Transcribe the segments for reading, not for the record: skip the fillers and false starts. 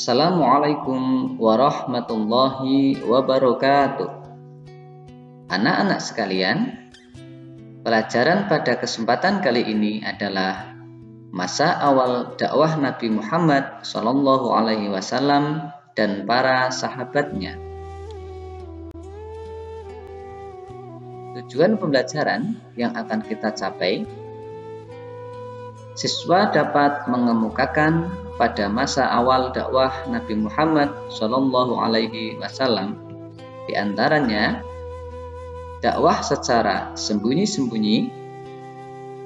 Assalamualaikum warahmatullahi wabarakatuh. Anak-anak sekalian, pelajaran pada kesempatan kali ini adalah masa awal dakwah Nabi Muhammad SAW dan para sahabatnya. Tujuan pembelajaran yang akan kita capai, siswa dapat mengemukakan pada masa awal dakwah Nabi Muhammad SAW, di antaranya dakwah secara sembunyi-sembunyi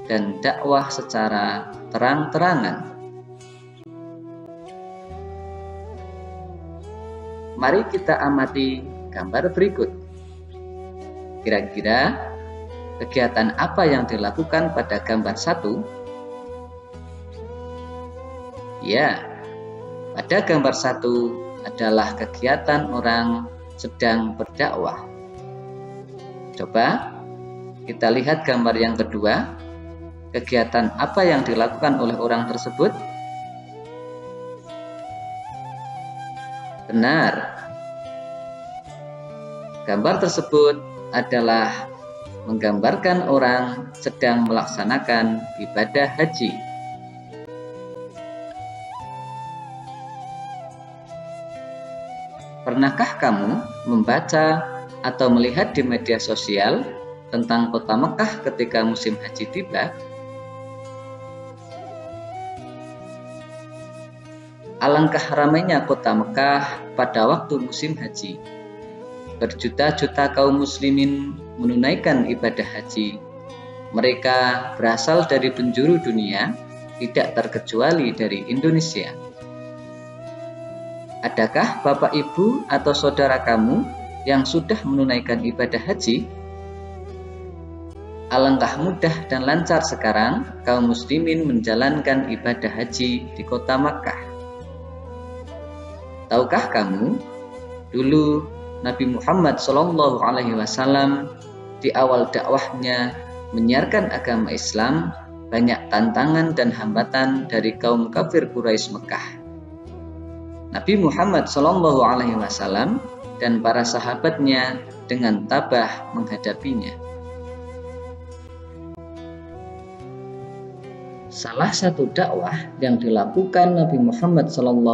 dan dakwah secara terang-terangan. Mari kita amati gambar berikut. Kira-kira kegiatan apa yang dilakukan pada gambar 1? Ya, pada gambar 1 adalah kegiatan orang sedang berdakwah. Coba kita lihat gambar yang kedua. Kegiatan apa yang dilakukan oleh orang tersebut? Benar. Gambar tersebut adalah menggambarkan orang sedang melaksanakan ibadah haji. Pernahkah kamu membaca atau melihat di media sosial tentang kota Mekah ketika musim haji tiba? Alangkah ramainya kota Mekah pada waktu musim haji. Berjuta-juta kaum muslimin menunaikan ibadah haji. Mereka berasal dari penjuru dunia, tidak terkecuali dari Indonesia. Adakah bapak ibu atau saudara kamu yang sudah menunaikan ibadah haji? Alangkah mudah dan lancar sekarang kaum muslimin menjalankan ibadah haji di kota Makkah. Tahukah kamu, dulu Nabi Muhammad SAW di awal dakwahnya menyiarkan agama Islam, banyak tantangan dan hambatan dari kaum kafir Quraisy Mekah. Nabi Muhammad SAW dan para sahabatnya dengan tabah menghadapinya. Salah satu dakwah yang dilakukan Nabi Muhammad SAW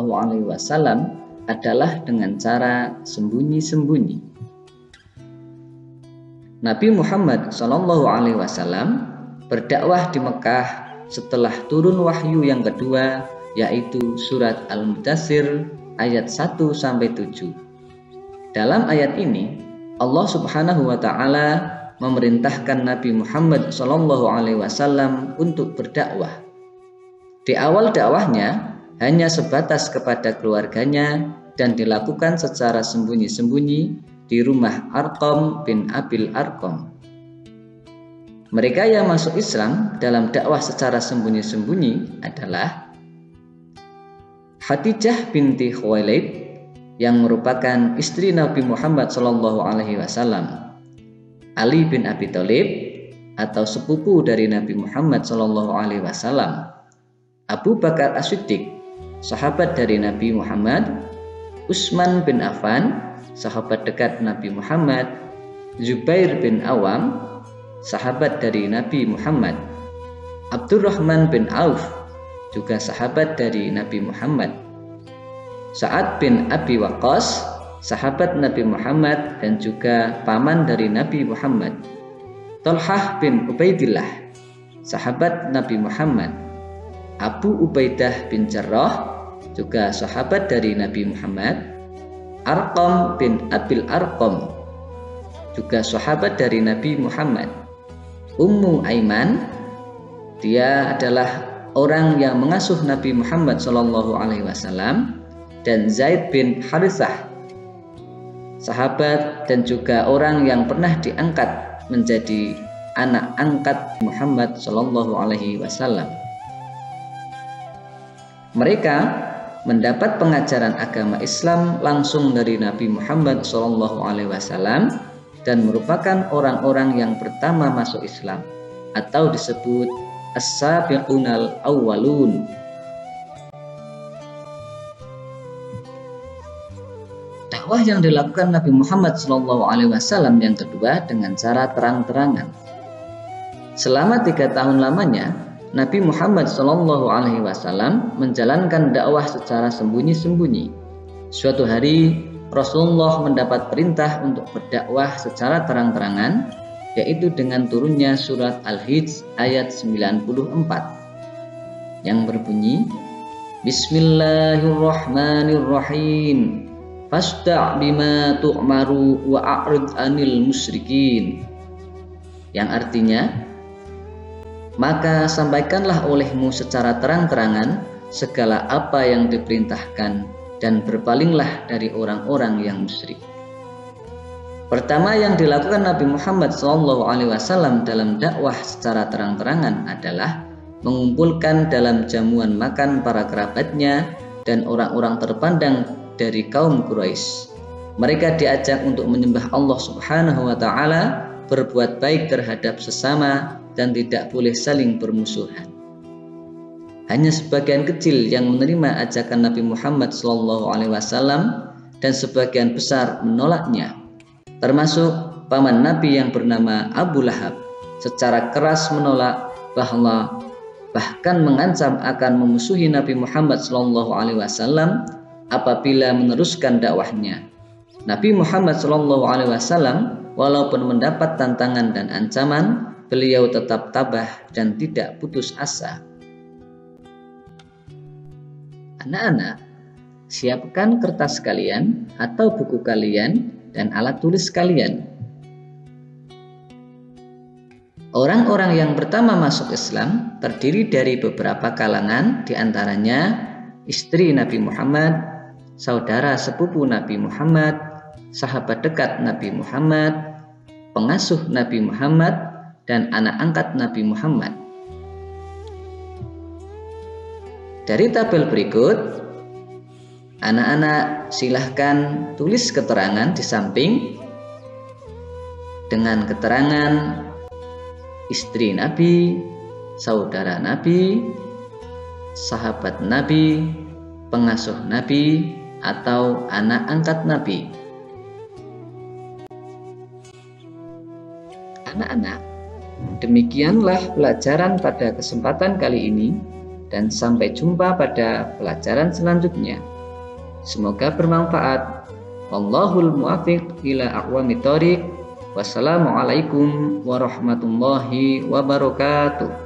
adalah dengan cara sembunyi-sembunyi. Nabi Muhammad SAW berdakwah di Mekah setelah turun wahyu yang kedua, yaitu surat Al-Mudaththir ayat 1-7. Dalam ayat ini, Allah Subhanahu wa Ta'ala memerintahkan Nabi Muhammad SAW untuk berdakwah. Di awal dakwahnya hanya sebatas kepada keluarganya dan dilakukan secara sembunyi-sembunyi di rumah Arqam bin Abil Arqam. Mereka yang masuk Islam dalam dakwah secara sembunyi-sembunyi adalah Khadijah binti Khuwailid yang merupakan istri Nabi Muhammad SAW, Ali bin Abi Thalib atau sepupu dari Nabi Muhammad SAW, Abu Bakar As-Siddiq, sahabat dari Nabi Muhammad, Utsman bin Affan, sahabat dekat Nabi Muhammad, Zubair bin Awam, sahabat dari Nabi Muhammad, Abdurrahman bin Auf, juga sahabat dari Nabi Muhammad, Sa'ad bin Abi Waqqas, sahabat Nabi Muhammad dan juga paman dari Nabi Muhammad, Thalhah bin Ubaidillah, sahabat Nabi Muhammad, Abu Ubaidah bin Jarrah, juga sahabat dari Nabi Muhammad, Arqam bin Abil Arqam, juga sahabat dari Nabi Muhammad, Ummu Aiman, dia adalah orang yang mengasuh Nabi Muhammad SAW, dan Zaid bin Harithah, sahabat dan juga orang yang pernah diangkat menjadi anak angkat Muhammad SAW. Mereka mendapat pengajaran agama Islam langsung dari Nabi Muhammad SAW dan merupakan orang-orang yang pertama masuk Islam atau disebut As-Sabiqunal Awwalun. Dakwah yang dilakukan Nabi Muhammad SAW yang kedua dengan cara terang-terangan. Selama 3 tahun lamanya, Nabi Muhammad SAW menjalankan dakwah secara sembunyi-sembunyi. Suatu hari, Rasulullah mendapat perintah untuk berdakwah secara terang-terangan, yaitu dengan turunnya surat Al-Hijj ayat 94 yang berbunyi, Bismillahirrahmanirrahim. Fasda' bima tu'maru wa a'rid 'anil musyrikin. Yang artinya, maka sampaikanlah olehmu secara terang-terangan segala apa yang diperintahkan dan berpalinglah dari orang-orang yang musyrik. Pertama yang dilakukan Nabi Muhammad SAW dalam dakwah secara terang-terangan adalah mengumpulkan dalam jamuan makan para kerabatnya dan orang-orang terpandang dari kaum Quraisy. Mereka diajak untuk menyembah Allah Subhanahu wa Ta'ala, berbuat baik terhadap sesama, dan tidak boleh saling bermusuhan. Hanya sebagian kecil yang menerima ajakan Nabi Muhammad SAW dan sebagian besar menolaknya, termasuk paman Nabi yang bernama Abu Lahab, secara keras menolak bahkan mengancam akan memusuhi Nabi Muhammad SAW apabila meneruskan dakwahnya. Nabi Muhammad SAW walaupun mendapat tantangan dan ancaman, beliau tetap tabah dan tidak putus asa. Anak-anak, siapkan kertas kalian atau buku kalian dan alat tulis kalian. Orang-orang yang pertama masuk Islam terdiri dari beberapa kalangan, diantaranya istri Nabi Muhammad, saudara sepupu Nabi Muhammad, sahabat dekat Nabi Muhammad, pengasuh Nabi Muhammad, dan anak angkat Nabi Muhammad. Dari tabel berikut, anak-anak silahkan tulis keterangan di samping dengan keterangan istri Nabi, saudara Nabi, sahabat Nabi, pengasuh Nabi, atau anak angkat Nabi. Anak-anak, demikianlah pelajaran pada kesempatan kali ini, dan sampai jumpa pada pelajaran selanjutnya. Semoga bermanfaat. Wallahul muwaffiq ila aqwamit thoriq. Wassalamualaikum warahmatullahi wabarakatuh.